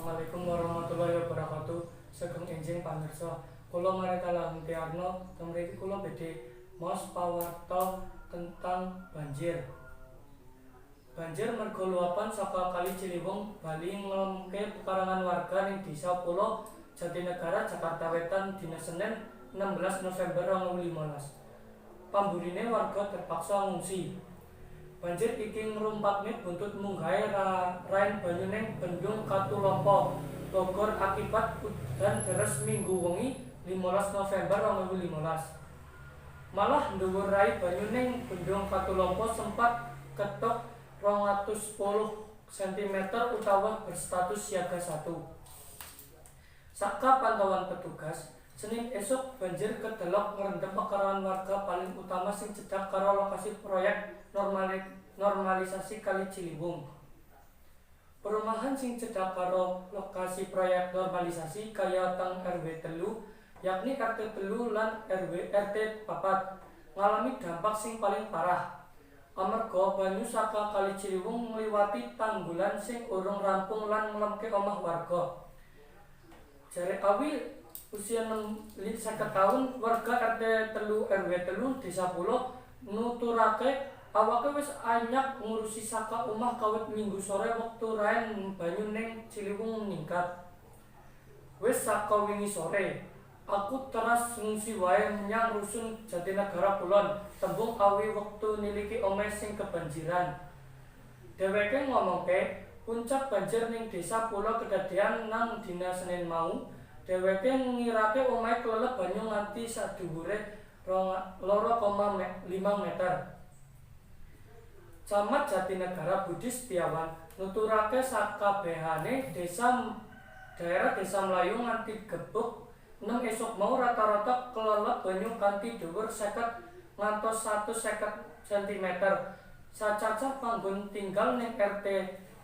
Assalamualaikum warahmatullahi wabarakatuh. Sugeng enjing pamirsa, kula Marita Lantiarno temriki kula badhe maos pawarta tentang banjir. Banjir merga luapan saka Kali Ciliwung Bali ngelemke pekarangan warga ning Desa Pulo Jatinegara, Jakarta Wetan dina Senin 16 November 2015. Pamburine warga terpaksa ngungsi. Banjir iki ngrumpatne buntut munggahe rain banyu ning Bendung Katulampa, Bogor akibat udan deres minggu wengi 15 November 2015. Malah dhuwur rai banyu ning Bendung Katulampa sempat ketok 210 cm utawa berstatus siaga 1. Saka pantauan petugas, Senin esuk banjir kedelok ngrendhem pekarangan warga paling utama sing cedhak karo lokasi proyek normalisasi Kali Ciliwung. Perumahan sing cedhak karo lokasi proyek normalisasi kaya teng RW 3, yakni RT 3 lan RT 4 ngalami dampak sing paling parah. Amarga banyu saka Kali Ciliwung ngliwati tanggulan sing urung rampung lan nglemke omah warga. Jare Awi usia 50 tahun warga RT 3 RW 3 Desa Pulo nuturake awake wis anyak ngurusi saka omah kawit minggu sore wektu rain banyu ning Ciliwung meningkat. Wis saka wingi sore aku teras ngungsi wae menyang rusun Jatinegara Kulon, tembung Awi wektu niliki omah sing kebanjiran. Dheweke ngomongke puncak banjir ning Desa Pulo kedadean nang dina Senin mau. Dheweke ngirake omahe kelelep banyu nganti sadhuwure 2,5 meter. Camat Jatinegara Budi Setiawan nuturake sakabehane daerah Desa Melayu nganti gebuk 6 esuk mau rata-rata kelelep banyu kanthi dhuwur 50 ngantos 150 cm. Sacacah panggon tinggal ning RT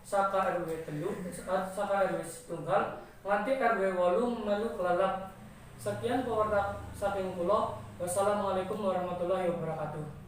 saka RW 3 saka RW 1 nganti RW 8 melu kelelep. Sekian pawarta saking kula. Wassalamualaikum warahmatullahi wabarakatuh.